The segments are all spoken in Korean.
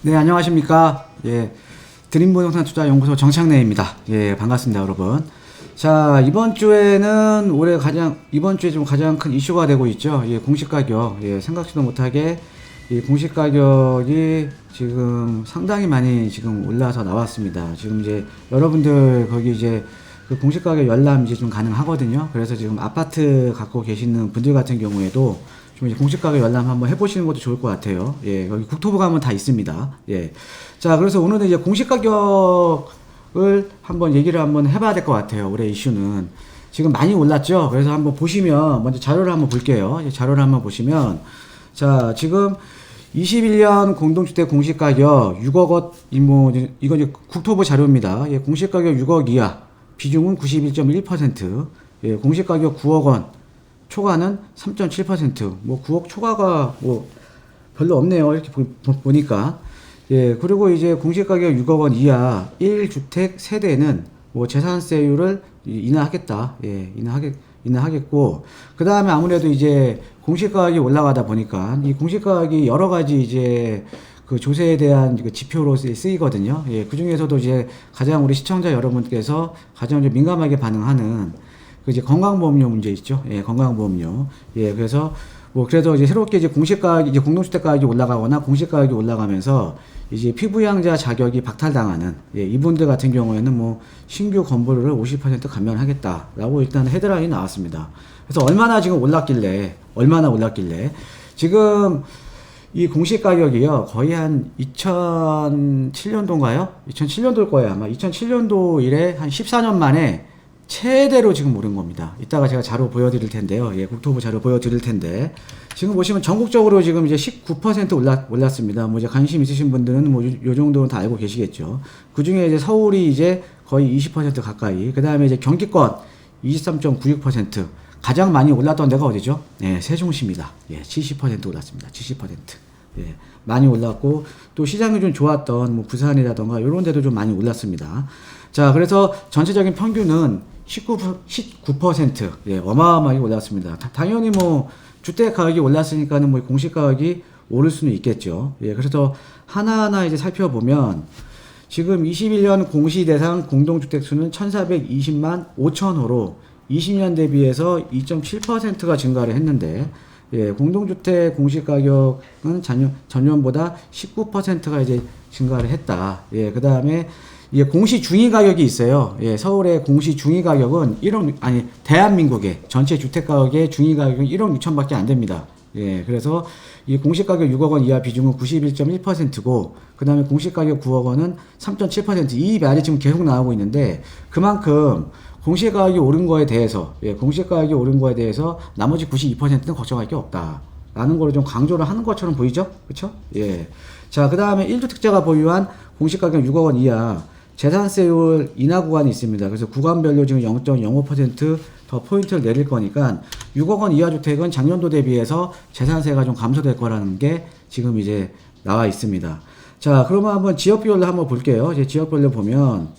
네, 안녕하십니까. 예, 드림부동산투자연구소 정창래입니다. 예, 반갑습니다, 여러분. 자, 이번 주에 좀 가장 큰 이슈가 되고 있죠. 예, 공시가격. 예, 생각지도 못하게 이 공시가격이 지금 상당히 많이 지금 올라서 나왔습니다. 지금 이제 여러분들 거기 이제 그 공시가격 열람 이제 좀 가능하거든요. 그래서 지금 아파트 갖고 계시는 분들 같은 경우에도 좀 이제 공시가격 열람 한번 해보시는 것도 좋을 것 같아요. 예, 여기 국토부 가면 다 있습니다. 예. 자, 그래서 오늘은 이제 공시가격을 한번 얘기를 한번 해봐야 될 것 같아요. 올해 이슈는. 지금 많이 올랐죠? 그래서 한번 보시면, 먼저 자료를 한번 볼게요. 자료를 한번 보시면, 자, 지금 21년 공동주택 공시가격 6억 원, 이건 이제 국토부 자료입니다. 예, 공시가격 6억 이하, 비중은 91.1%, 예, 공시가격 9억 원, 초과는 3.7%. 뭐 9억 초과가 뭐 별로 없네요. 이렇게 보니까. 예, 그리고 이제 공시가격 6억 원 이하 1주택 세대는 뭐 재산세율을 인하하겠다. 예, 인하하겠고. 그 다음에 아무래도 이제 공시가격이 올라가다 보니까 이 공시가격이 여러 가지 이제 그 조세에 대한 그 지표로 쓰이거든요. 예, 그 중에서도 이제 가장 우리 시청자 여러분께서 가장 좀 민감하게 반응하는 그 이제 건강보험료 문제 있죠. 예, 건강보험료. 예, 그래서 그래서 이제 새롭게 이제 공시가격, 이제 공동주택 가격이 올라가거나 공시가격이 올라가면서 이제 피부양자 자격이 박탈당하는, 예, 이분들 같은 경우에는 뭐 신규 건물을 50% 감면하겠다라고 일단 헤드라인이 나왔습니다. 그래서 얼마나 올랐길래 지금 이 공시가격이요, 거의 한 2007년도인가요? 2007년도일 거예요. 아마 2007년도 이래 한 14년 만에 최대로 지금 오른 겁니다. 이따가 제가 자료 보여드릴 텐데요. 예, 국토부 자료 보여드릴 텐데. 지금 보시면 전국적으로 지금 이제 19% 올랐습니다. 뭐 이제 관심 있으신 분들은 뭐 요 정도는 다 알고 계시겠죠. 그 중에 이제 서울이 이제 거의 20% 가까이. 그 다음에 이제 경기권 23.96%. 가장 많이 올랐던 데가 어디죠? 네, 세종시입니다. 예, 70% 올랐습니다. 70%. 예, 많이 올랐고, 또 시장이 좀 좋았던 뭐 부산이라던가 이런 데도 좀 많이 올랐습니다. 자, 그래서 전체적인 평균은 19%, 예, 어마어마하게 올랐습니다. 당연히 뭐 주택 가격이 올랐으니까는 뭐 공시 가격이 오를 수는 있겠죠. 예, 그래서 하나하나 이제 살펴보면 지금 21년 공시 대상 공동주택 수는 1420만 5천호로 20년 대비해서 2.7%가 증가를 했는데, 예, 공동주택 공시가격은 전년보다 19%가 이제 증가를 했다. 예, 그 다음에 이게 공시 중위 가격이 있어요. 예, 서울의 공시 중위 가격은 대한민국의 전체 주택 가격의 중위 가격은 1억 6천밖에 안 됩니다. 예, 그래서 이 공시가격 6억 원 이하 비중은 91.1%고, 그 다음에 공시가격 9억 원은 3.7%. 이 말이 지금 계속 나오고 있는데, 그만큼 공시가격이 오른 거에 대해서, 예, 공시가격이 오른 거에 대해서 나머지 92%는 걱정할 게 없다 라는 걸 좀 강조를 하는 것처럼 보이죠? 그쵸? 예. 자, 그 다음에 1주택자가 보유한 공시가격 6억 원 이하 재산세율 인하 구간이 있습니다. 그래서 구간별로 지금 0.05% 더 포인트를 내릴 거니까 6억 원 이하 주택은 작년도 대비해서 재산세가 좀 감소될 거라는 게 지금 이제 나와 있습니다. 자, 그러면 한번 지역별로 한번 볼게요. 이제 지역별로 보면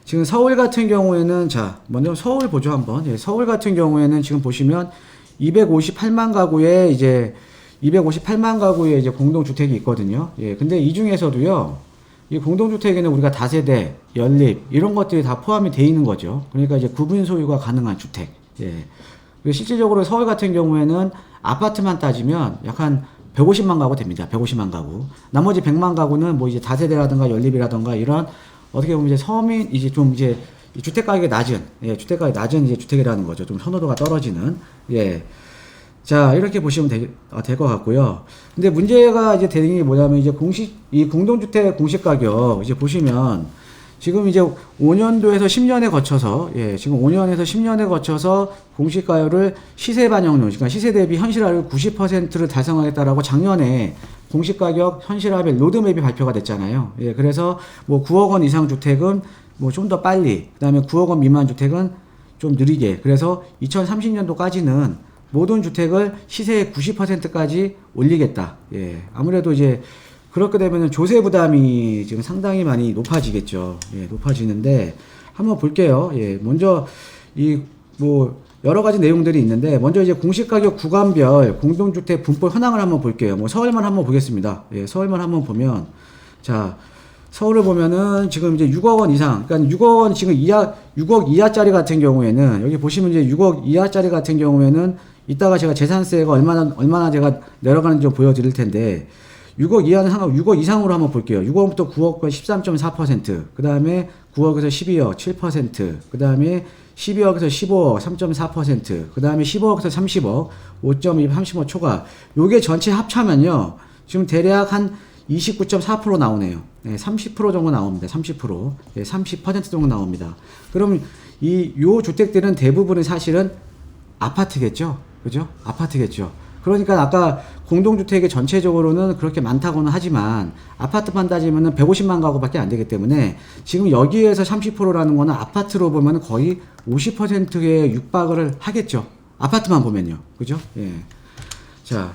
지금 서울 같은 경우에는, 자, 먼저 서울 보죠, 한번. 예, 서울 같은 경우에는 지금 보시면 258만 가구에 이제 공동주택이 있거든요. 예, 근데 이 중에서도요, 이 공동주택에는 우리가 다세대, 연립, 이런 것들이 다 포함이 되어 있는 거죠. 그러니까 이제 구분 소유가 가능한 주택. 예. 실질적으로 서울 같은 경우에는 아파트만 따지면 약간 150만 가구 됩니다. 150만 가구. 나머지 100만 가구는 뭐 이제 다세대라든가 연립이라든가 이런, 어떻게 보면 이제 서민, 이제 좀 이제 주택 가격이 낮은, 예, 주택 가격이 낮은 이제 주택이라는 거죠. 좀 선호도가 떨어지는. 예. 자, 이렇게 보시면 될 것 같고요. 근데 문제가 이제 되는 게 뭐냐면, 이제 이 공동주택 공시가격, 이제 보시면, 지금 이제 5년도에서 10년에 거쳐서, 예, 지금 5년에서 10년에 거쳐서 공시가율을 시세 반영률, 그러니까 시세 대비 현실화율 90%를 달성하겠다라고 작년에 공시가격 현실화별 로드맵이 발표가 됐잖아요. 예, 그래서 뭐 9억 원 이상 주택은 뭐 좀 더 빨리, 그 다음에 9억 원 미만 주택은 좀 느리게, 그래서 2030년도까지는 모든 주택을 시세의 90%까지 올리겠다. 예, 아무래도 이제 그렇게 되면 조세 부담이 지금 상당히 많이 높아지겠죠. 예, 높아지는데 한번 볼게요. 예, 먼저 뭐 여러 가지 내용들이 있는데, 먼저 이제 공시가격 구간별 공동주택 분포 현황을 한번 볼게요. 뭐 서울만 한번 보겠습니다. 예, 서울만 한번 보면, 자, 서울을 보면은 지금 이제 6억 원 이상, 그러니까 6억 원 지금 6억 이하짜리 같은 경우에는, 여기 보시면 이제 6억 이하짜리 같은 경우에는 이따가 제가 재산세가 얼마나 제가 내려가는지 좀 보여드릴 텐데, 6억 이하는 6억 이상으로 한번 볼게요. 6억부터 9억과 13.4%, 그 다음에 9억에서 12억 7%, 그 다음에 12억에서 15억 3.4%, 그 다음에 15억에서 30억 5.2, 35 초과. 요게 전체 합차면요, 지금 대략 한 29.4% 나오네요. 네, 30% 정도 나옵니다. 30%. 네, 30% 정도 나옵니다. 그럼 요 주택들은 대부분이 사실은 아파트겠죠? 그죠? 아파트겠죠. 그러니까 아까 공동주택이 전체적으로는 그렇게 많다고는 하지만 아파트만 따지면 150만 가구밖에 안 되기 때문에 지금 여기에서 30%라는 거는 아파트로 보면 거의 50%에 육박을 하겠죠. 아파트만 보면요. 그죠? 예. 자,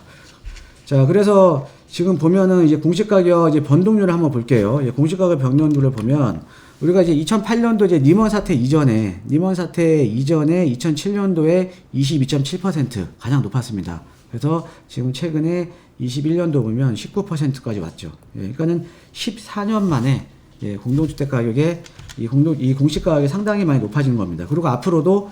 그래서 지금 보면은 이제 공시가격 이제 변동률을 한번 볼게요. 예, 공시가격 변동률을 보면 우리가 이제 2008년도 이제 리먼 사태 이전에 2007년도에 22.7% 가장 높았습니다. 그래서 지금 최근에 21년도 보면 19%까지 왔죠. 예, 그러니까는 14년 만에 예, 공동주택 가격에 이 공시 가격이 상당히 많이 높아진 겁니다. 그리고 앞으로도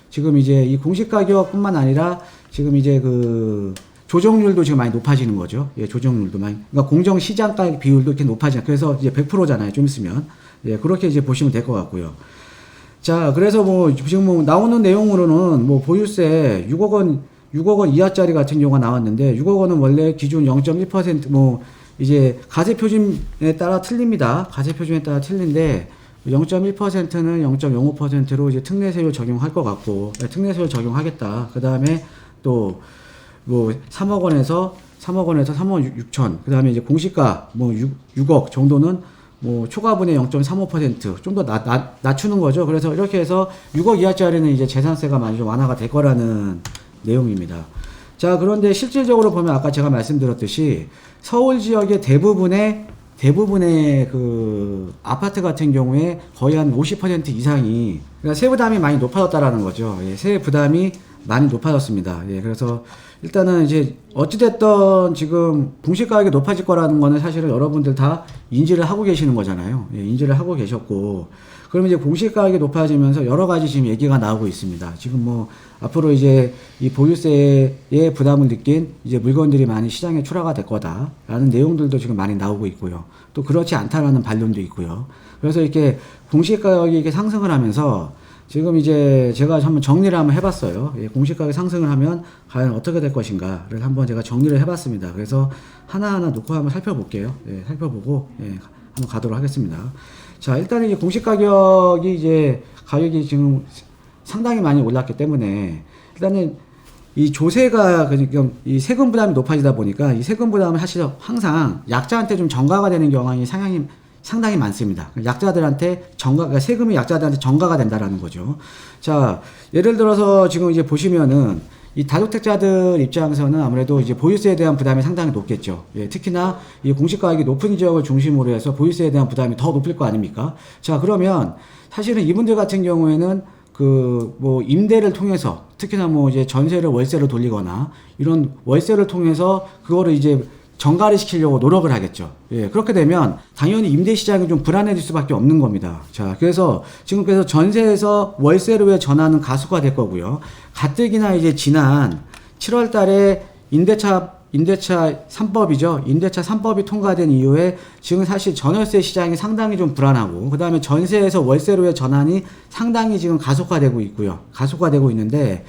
지금 이제 이 공시 가격뿐만 아니라 지금 이제 그 조정률도 지금 많이 높아지는 거죠. 예, 조정률도 많이. 그러니까 공정 시장 가격 비율도 이렇게 높아지는. 그래서 이제 100%잖아요. 좀 있으면. 예, 그렇게 이제 보시면 될 것 같고요. 자, 그래서 뭐 지금 뭐 나오는 내용으로는 뭐 보유세 6억 원 이하짜리 같은 경우가 나왔는데 6억 원은 원래 기준 0.1% 뭐 이제 가세 표준에 따라 틀립니다. 가세 표준에 따라 틀린데 0.1%는 0.05%로 이제 특례세율 적용할 것 같고, 특례세율 적용하겠다. 그 다음에 또 뭐 3억 원에서 3억 6천, 그 다음에 이제 공시가 뭐 6억 정도는 뭐 초과분의 0.35% 좀 더 낮추는 거죠. 그래서 이렇게 해서 6억 이하짜리는 이제 재산세가 많이 좀 완화가 될 거라는 내용입니다. 자, 그런데 실질적으로 보면 아까 제가 말씀드렸듯이 서울 지역의 대부분의 그 아파트 같은 경우에 거의 한 50% 이상이, 그러니까 세부담이 많이 높아졌다라는 거죠. 예, 세부담이 많이 높아졌습니다. 예, 그래서 일단은 이제 어찌됐든 지금 공시가격이 높아질 거라는 거는 사실은 여러분들 다 인지를 하고 계시는 거잖아요. 예, 인지를 하고 계셨고, 그러면 이제 공시가격이 높아지면서 여러 가지 지금 얘기가 나오고 있습니다. 지금 뭐 앞으로 이제 이 보유세의 부담을 느낀 이제 물건들이 많이 시장에 출하가 될 거다라는 내용들도 지금 많이 나오고 있고요. 또 그렇지 않다라는 반론도 있고요. 그래서 이렇게 공시가격이 이렇게 상승을 하면서 지금 이제 제가 한번 정리를 한번 해봤어요. 예, 공시가격 상승을 하면 과연 어떻게 될 것인가를 한번 제가 정리를 해봤습니다. 그래서 하나하나 놓고 한번 살펴볼게요. 예, 살펴보고 예, 한번 가도록 하겠습니다. 자, 일단은 이제 공시가격이 이제 가격이 지금 상당히 많이 올랐기 때문에 일단은 이 조세가 그러니까 이 세금 부담이 높아지다 보니까 이 세금 부담은 사실 항상 약자한테 좀 전가가 되는 경향이 상당히 많습니다. 약자들한테 그러니까 세금이 약자들한테 전가가 된다라는 거죠. 자, 예를 들어서 지금 이제 보시면은 이 다주택자들 입장에서는 아무래도 이제 보유세에 대한 부담이 상당히 높겠죠. 예, 특히나 이 공시가격이 높은 지역을 중심으로 해서 보유세에 대한 부담이 더 높을 거 아닙니까? 자, 그러면 사실은 이분들 같은 경우에는 그 뭐 임대를 통해서 특히나 뭐 이제 전세를 월세로 돌리거나 이런 월세를 통해서 그거를 이제 정가를 시키려고 노력을 하겠죠. 예, 그렇게 되면 당연히 임대 시장이 좀 불안해질 수밖에 없는 겁니다. 자, 그래서 지금 그래서 전세에서 월세로의 전환은 가속화 될 거고요. 가뜩이나 이제 지난 7월 달에 임대차 3법이죠. 임대차 3법이 통과된 이후에 지금 사실 전월세 시장이 상당히 좀 불안하고, 그 다음에 전세에서 월세로의 전환이 상당히 지금 가속화되고 있는데,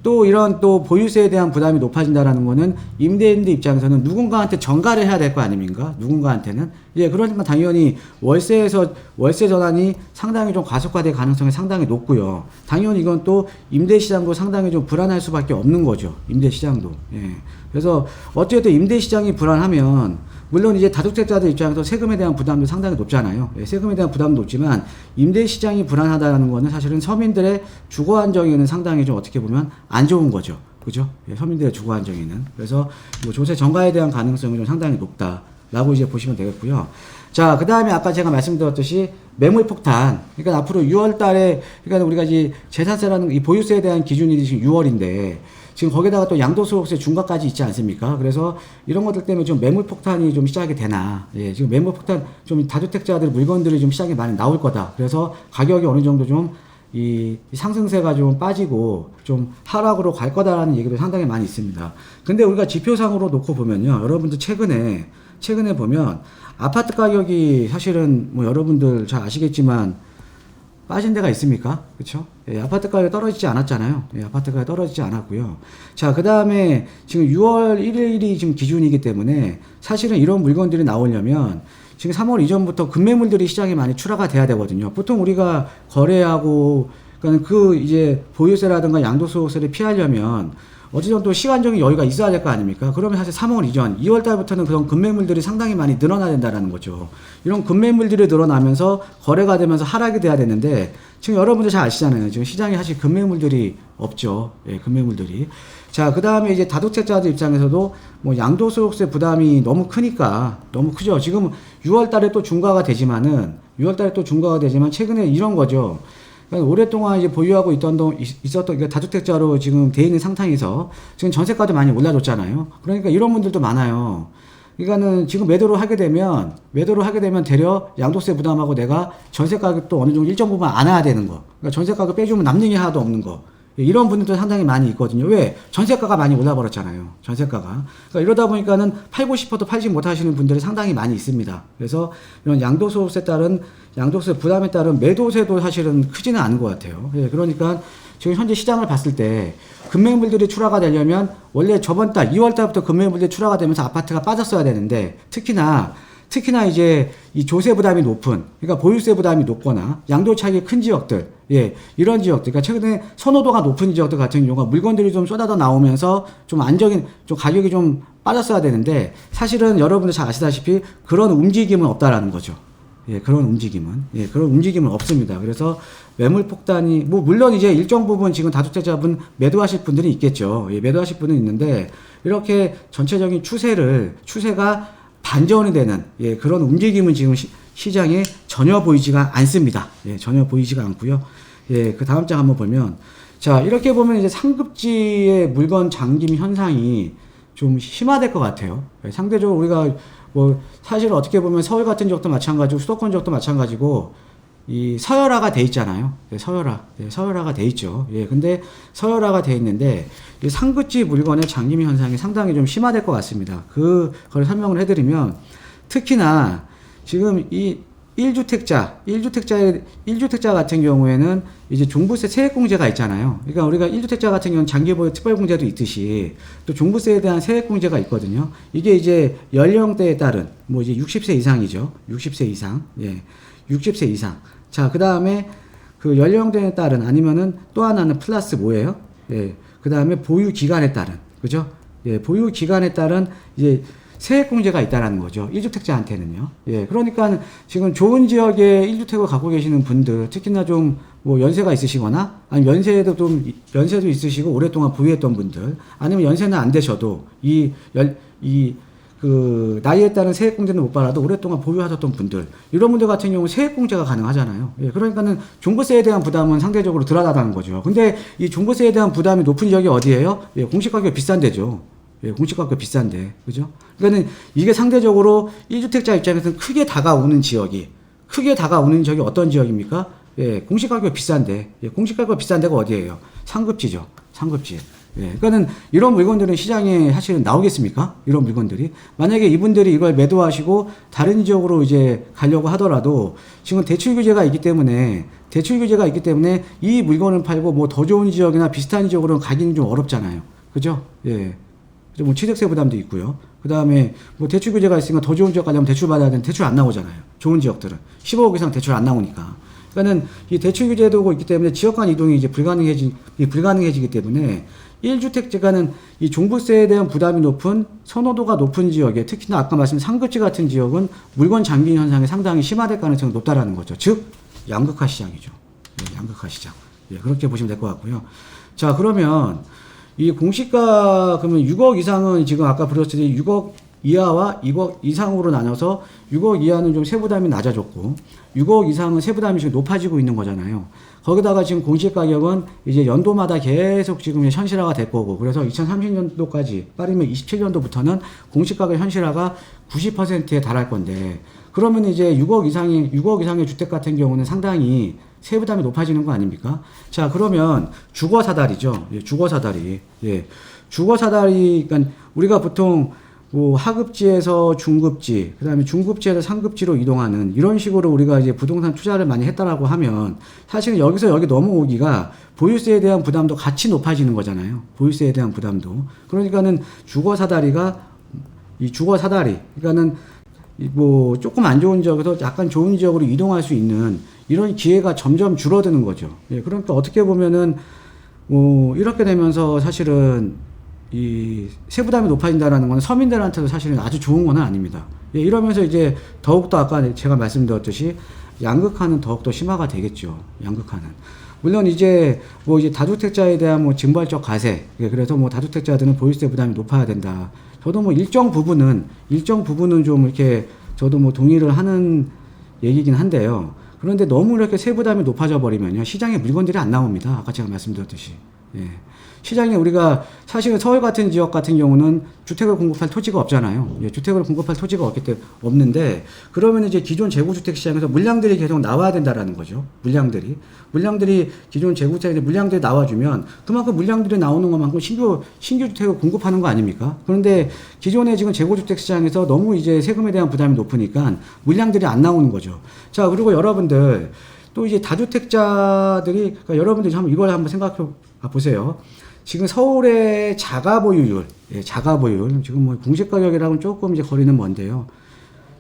또 이런 또 보유세에 대한 부담이 높아진다라는 거는 임대인들 입장에서는 누군가한테 전가를 해야 될 거 아닙니까? 누군가한테는. 예, 그러니까 당연히 월세 전환이 상당히 좀 가속화될 가능성이 상당히 높고요. 당연히 이건 또 임대 시장도 상당히 좀 불안할 수밖에 없는 거죠. 임대 시장도. 예. 그래서 어쨌든 임대 시장이 불안하면 물론 이제 다주택자들 입장에서 세금에 대한 부담도 상당히 높잖아요. 예, 세금에 대한 부담도 높지만 임대 시장이 불안하다는 거는 사실은 서민들의 주거 안정에는 상당히 좀 어떻게 보면 안 좋은 거죠. 그죠? 예, 서민들의 주거 안정에는. 그래서 뭐 조세 전가에 대한 가능성이 좀 상당히 높다라고 이제 보시면 되겠고요. 자, 그 다음에 아까 제가 말씀드렸듯이 매물 폭탄. 그러니까 앞으로 6월 달에, 그러니까 우리가 이제 재산세라는 이 보유세에 대한 기준일이 지금 6월인데, 지금 거기다가 또 양도소득세 중과까지 있지 않습니까? 그래서 이런 것들 때문에 좀 매물 폭탄이 좀 시작이 되나. 예, 지금 매물 폭탄 좀 다주택자들 물건들이 좀 시장에 많이 나올 거다. 그래서 가격이 어느 정도 좀 이 상승세가 좀 빠지고 좀 하락으로 갈 거다라는 얘기도 상당히 많이 있습니다. 근데 우리가 지표상으로 놓고 보면요. 여러분들 최근에 보면 아파트 가격이 사실은 뭐 여러분들 잘 아시겠지만 빠진 데가 있습니까? 그렇죠? 예, 아파트 가격이 떨어지지 않았잖아요. 예, 아파트 가격이 떨어지지 않았고요. 자, 그 다음에 지금 6월 1일이 지금 기준이기 때문에 사실은 이런 물건들이 나오려면 지금 3월 이전부터 급매물들이 시장에 많이 출하가 돼야 되거든요. 보통 우리가 거래하고 그러니까 그 이제 보유세라든가 양도소득세를 피하려면 어느 정도 시간적인 여유가 있어야 될 거 아닙니까? 그러면 사실 3월 이전, 2월 달부터는 그런 급매물들이 상당히 많이 늘어나야 된다는 거죠. 이런 급매물들이 늘어나면서 거래가 되면서 하락이 돼야 되는데 지금 여러분들 잘 아시잖아요. 지금 시장에 사실 급매물들이 없죠. 예, 급매물들이. 자, 그 다음에 이제 다주택자들 입장에서도 뭐 양도소득세 부담이 너무 크니까 너무 크죠. 지금 6월 달에 또 중과가 되지만 최근에 이런 거죠. 그러니까 오랫동안 이제 보유하고 있었던 다주택자로 지금 돼 있는 상황에서 지금 전세가도 많이 올라줬잖아요. 그러니까 이런 분들도 많아요. 그러니까는 지금 매도를 하게 되면 되려 양도세 부담하고 내가 전세 가격도 어느 정도 일정 부분 안 해야 되는 거. 그러니까 전세 가격 빼주면 남는 게 하나도 없는 거. 이런 분들도 상당히 많이 있거든요. 왜? 전세가가 많이 올라버렸잖아요. 전세가가. 그러니까 이러다 보니까는 팔고 싶어도 팔지 못하시는 분들이 상당히 많이 있습니다. 그래서 이런 양도소득세 따른 양도세 부담에 따른 매도세도 사실은 크지는 않은 것 같아요. 예, 그러니까 지금 현재 시장을 봤을 때 급매물들이 출하가 되려면 원래 저번 달 2월 달부터 급매물들이 출하가 되면서 아파트가 빠졌어야 되는데 특히나 이제 이 조세 부담이 높은, 그러니까 보유세 부담이 높거나 양도 차익이 큰 지역들, 예, 이런 지역들, 그러니까 최근에 선호도가 높은 지역들 같은 경우가 물건들이 좀 쏟아져 나오면서 좀 좀 가격이 좀 빠졌어야 되는데 사실은 여러분들 잘 아시다시피 그런 움직임은 없다라는 거죠. 예, 그런 움직임은 없습니다. 그래서 매물 폭탄이, 뭐, 물론 이제 일정 부분 지금 다주택자분 매도하실 분들이 있겠죠. 예, 매도하실 분은 있는데 이렇게 전체적인 추세가 반전이 되는, 예, 그런 움직임은 지금 시장에 전혀 보이지가 않습니다. 예, 전혀 보이지가 않고요. 예, 그 다음 장 한번 보면, 자, 이렇게 보면 이제 상급지의 물건 잠김 현상이 좀 심화될 것 같아요. 예, 상대적으로 우리가 뭐 사실 어떻게 보면 서울 같은 지역도 마찬가지고 수도권 지역도 마찬가지고 이 서열화가 돼 있잖아요. 예, 서열화가 돼 있죠. 예, 근데 서열화가 돼 있는데 이 상급지 물건의 잠김 현상이 상당히 좀 심화될 것 같습니다. 그걸 설명을 해드리면 특히나 지금 이 1주택자 같은 경우에는 이제 종부세 세액공제가 있잖아요. 그러니까 우리가 1주택자 같은 경우는 장기보유 특별공제도 있듯이 또 종부세에 대한 세액공제가 있거든요. 이게 이제 연령대에 따른 뭐 이제 60세 이상이죠. 60세 이상. 예. 60세 이상. 자, 그 다음에 그 연령대에 따른 아니면은 또 하나는 플러스 뭐예요? 예. 그 다음에 보유 기간에 따른. 그죠? 예. 보유 기간에 따른 이제 세액공제가 있다라는 거죠. 1주택자한테는요. 예. 그러니까 지금 좋은 지역에 1주택을 갖고 계시는 분들, 특히나 좀 뭐 연세가 있으시거나, 아니면 연세도 있으시고 오랫동안 보유했던 분들, 아니면 연세는 안 되셔도 나이에 따른 세액공제는 못 받아도 오랫동안 보유하셨던 분들, 이런 분들 같은 경우 세액공제가 가능하잖아요. 예, 그러니까는 종부세에 대한 부담은 상대적으로 덜하다는 거죠. 근데 이 종부세에 대한 부담이 높은 지역이 어디예요? 예, 공시가격이 비싼 데죠. 예, 공시가격 비싼데, 그죠? 그러니까는 이게 상대적으로 1주택자 입장에서는 크게 다가오는 지역이 어떤 지역입니까? 예, 공시가격 비싼데, 예, 공시가격 비싼 데가 어디예요? 상급지죠. 상급지. 예, 그러니까는 이런 물건들은 시장에 사실은 나오겠습니까? 이런 물건들이. 만약에 이분들이 이걸 매도하시고 다른 지역으로 이제 가려고 하더라도 지금 대출 규제가 있기 때문에 이 물건을 팔고 뭐 더 좋은 지역이나 비슷한 지역으로 가기는 좀 어렵잖아요. 그죠? 예. 뭐 취득세 부담도 있고요. 그 다음에 뭐 대출 규제가 있으니까 더 좋은 지역 가려면 대출 받아야 되는데 대출 안 나오잖아요. 좋은 지역들은 15억 이상 대출 안 나오니까. 그러니까는 이 대출 규제도 있기 때문에 지역 간 이동이 이제 불가능해지기 때문에 1주택자가는 이 종부세에 대한 부담이 높은 선호도가 높은 지역에 특히나 아까 말씀드린 상급지 같은 지역은 물건 잠김 현상이 상당히 심화될 가능성이 높다라는 거죠. 즉 양극화 시장이죠. 예, 양극화 시장. 예, 그렇게 보시면 될 것 같고요. 자, 그러면 이 공시가 그러면 6억 이상은 지금 아까 보셨듯이 6억 이하와 6억 이상으로 나눠서 6억 이하는 좀 세부담이 낮아졌고 6억 이상은 세부담이 지금 높아지고 있는 거잖아요. 거기다가 지금 공시가격은 이제 연도마다 계속 지금 현실화가 될 거고 그래서 2030년도까지 빠르면 27년도부터는 공시가격 현실화가 90%에 달할 건데 그러면 이제 6억 이상의 주택 같은 경우는 상당히 세부담이 높아지는 거 아닙니까? 자, 그러면 주거 사다리죠. 예, 주거 사다리. 예. 주거 사다리, 그러니까 우리가 보통 뭐 하급지에서 중급지, 그다음에 중급지에서 상급지로 이동하는 이런 식으로 우리가 이제 부동산 투자를 많이 했다라고 하면 사실은 여기서 여기 넘어오기가 보유세에 대한 부담도 같이 높아지는 거잖아요. 보유세에 대한 부담도. 그러니까는 주거 사다리가 이 주거 사다리, 그러니까는 뭐 조금 안 좋은 지역에서 약간 좋은 지역으로 이동할 수 있는 이런 기회가 점점 줄어드는 거죠. 예, 그러니까 어떻게 보면은 뭐 이렇게 되면서 사실은 이 세부담이 높아진다라는 건 서민들한테도 사실은 아주 좋은 건 아닙니다. 예, 이러면서 이제 더욱더 아까 제가 말씀드렸듯이 양극화는 더욱더 심화가 되겠죠. 양극화는. 물론 이제 뭐 이제 다주택자에 대한 뭐 증발적 과세, 예, 그래서 뭐 다주택자들은 보유세 부담이 높아야 된다. 저도 뭐 일정 부분은 좀 이렇게 저도 뭐 동의를 하는 얘기긴 한데요. 그런데 너무 이렇게 세부담이 높아져 버리면요. 시장에 물건들이 안 나옵니다. 아까 제가 말씀드렸듯이. 예. 시장에 우리가 사실은 서울 같은 지역 같은 경우는 주택을 공급할 토지가 없잖아요. 예, 주택을 공급할 토지가 없는데 그러면 이제 기존 재고주택 시장에서 물량들이 계속 나와야 된다라는 거죠. 물량들이 기존 재고주택에 물량들이 나와주면 그만큼 물량들이 나오는 것만큼 신규 주택을 공급하는 거 아닙니까? 그런데 기존에 지금 재고주택 시장에서 너무 이제 세금에 대한 부담이 높으니까 물량들이 안 나오는 거죠. 자, 그리고 여러분들 또 이제 다주택자들이 그러니까 여러분들이 한번 이걸 한번 생각해 보세요. 지금 서울의 자가 보유율, 예, 자가 보유율, 지금 뭐 공시가격이랑은 조금 이제 거리는 먼데요.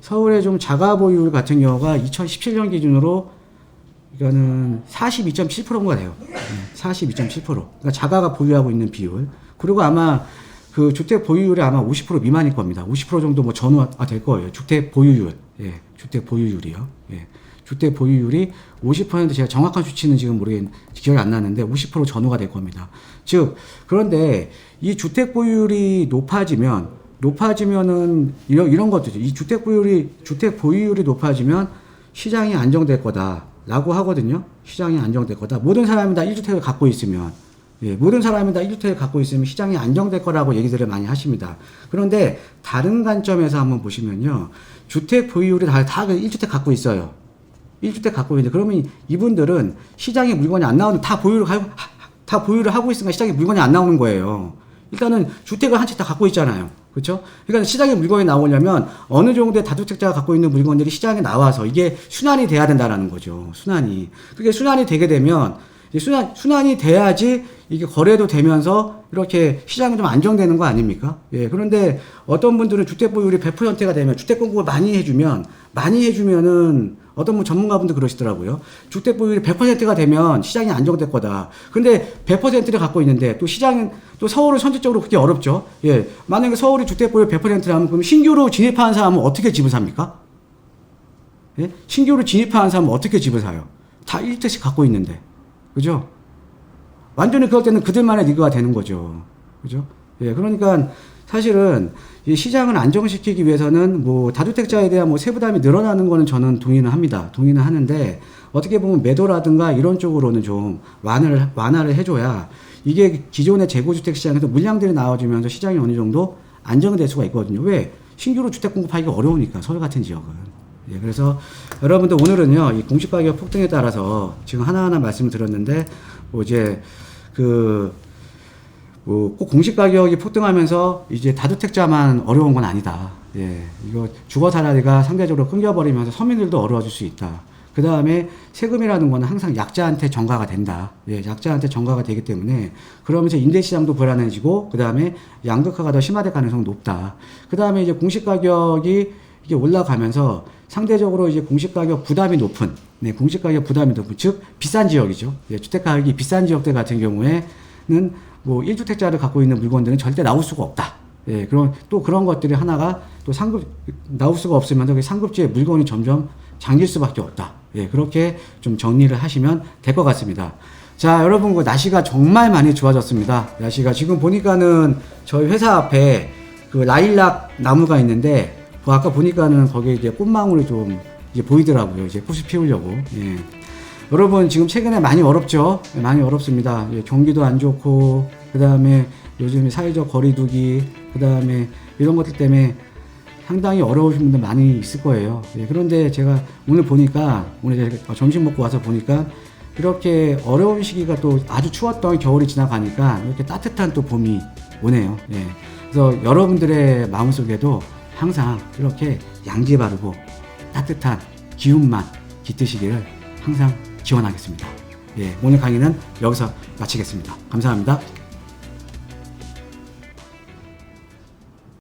서울의 좀 자가 보유율 같은 경우가 2017년 기준으로 이거는 42.7%가 돼요. 42.7%. 그러니까 자가가 보유하고 있는 비율. 그리고 아마 그 주택 보유율이 아마 50% 미만일 겁니다. 50% 정도 뭐 전후가 될 거예요. 주택 보유율. 예, 주택 보유율이요. 예. 주택 보유율이 50% 제가 정확한 수치는 지금 기억이 안 나는데 50% 전후가 될 겁니다. 즉, 그런데 이 주택 보유율이 높아지면은 이런 것들이죠. 이 주택 보유율이 높아지면 시장이 안정될 거다라고 하거든요. 시장이 안정될 거다. 모든 사람이 다 1주택을 갖고 있으면 시장이 안정될 거라고 얘기들을 많이 하십니다. 그런데 다른 관점에서 한번 보시면요. 주택 보유율이 다 1주택 갖고 있어요. 1주택 갖고 있는데 그러면 이분들은 시장에 물건이 안 나오는 다 보유를 하고 있으니까 시장에 물건이 안 나오는 거예요. 일단은 주택을 한 채 다 갖고 있잖아요. 그렇죠? 그러니까 시장에 물건이 나오려면 어느 정도의 다주택자가 갖고 있는 물건들이 시장에 나와서 이게 순환이 돼야 된다라는 거죠. 순환이. 그게 순환이 되게 되면 순환이 돼야지 이게 거래도 되면서 이렇게 시장이 좀 안정되는 거 아닙니까? 예. 그런데 어떤 분들은 주택 보유율이 100%가 되면 주택 공급을 많이 해주면은 어떤 뭐 전문가분들 그러시더라고요. 주택 보유율이 100%가 되면 시장이 안정될 거다. 근데 100%를 갖고 있는데 또 또 서울은 선제적으로 그게 어렵죠. 예. 만약에 서울이 주택 보유율 100%라면 그럼 신규로 진입하는 사람은 어떻게 집을 삽니까? 예? 신규로 진입하는 사람은 어떻게 집을 사요? 다 1주택씩 갖고 있는데. 그죠? 완전히 그럴 때는 그들만의 리그가 되는 거죠. 그죠? 예, 그러니까 사실은 이 시장을 안정시키기 위해서는 뭐 다주택자에 대한 뭐 세부담이 늘어나는 거는 저는 동의는 합니다. 동의는 하는데 어떻게 보면 매도라든가 이런 쪽으로는 좀 완화를 해줘야 이게 기존의 재고주택 시장에서 물량들이 나와주면서 시장이 어느 정도 안정될 수가 있거든요. 왜? 신규로 주택 공급하기가 어려우니까 서울 같은 지역은. 예, 그래서 여러분들 오늘은요, 이 공시가격 폭등에 따라서 지금 하나하나 말씀을 드렸는데, 뭐 이제 꼭 공시가격이 폭등하면서 이제 다주택자만 어려운 건 아니다. 예, 이거 주거 사다리가 상대적으로 끊겨버리면서 서민들도 어려워질 수 있다. 그 다음에 세금이라는 거는 항상 약자한테 전가가 된다. 예, 약자한테 전가가 되기 때문에 그러면서 임대시장도 불안해지고 그 다음에 양극화가 더 심화될 가능성이 높다. 그 다음에 이제 공시가격이 이게 올라가면서 상대적으로 이제 공시가격 부담이 높은, 즉 비싼 지역이죠. 예, 주택가격이 비싼 지역들 같은 경우에는 뭐 1주택자를 갖고 있는 물건들은 절대 나올 수가 없다. 예, 그런 것들이 하나가 또 나올 수가 없으면서 상급지의 물건이 점점 잠길 수밖에 없다. 예, 그렇게 좀 정리를 하시면 될 것 같습니다. 자, 여러분, 날씨가 정말 많이 좋아졌습니다. 날씨가 지금 보니까는 저희 회사 앞에 그 라일락 나무가 있는데 그 아까 보니까는 거기에 이제 꽃망울이 좀 이제 보이더라고요. 이제 꽃을 피우려고. 예. 여러분 지금 최근에 많이 어렵죠? 예, 많이 어렵습니다. 예, 경기도 안 좋고 그 다음에 요즘 사회적 거리두기 그 다음에 이런 것들 때문에 상당히 어려우신 분들 많이 있을 거예요. 예, 그런데 제가 오늘 보니까 오늘 제가 점심 먹고 와서 보니까 이렇게 어려운 시기가 또 아주 추웠던 겨울이 지나가니까 이렇게 따뜻한 또 봄이 오네요. 예. 그래서 여러분들의 마음속에도 항상 이렇게 양지 바르고 따뜻한 기운만 깃드시기를 항상 기원하겠습니다. 예, 오늘 강의는 여기서 마치겠습니다. 감사합니다.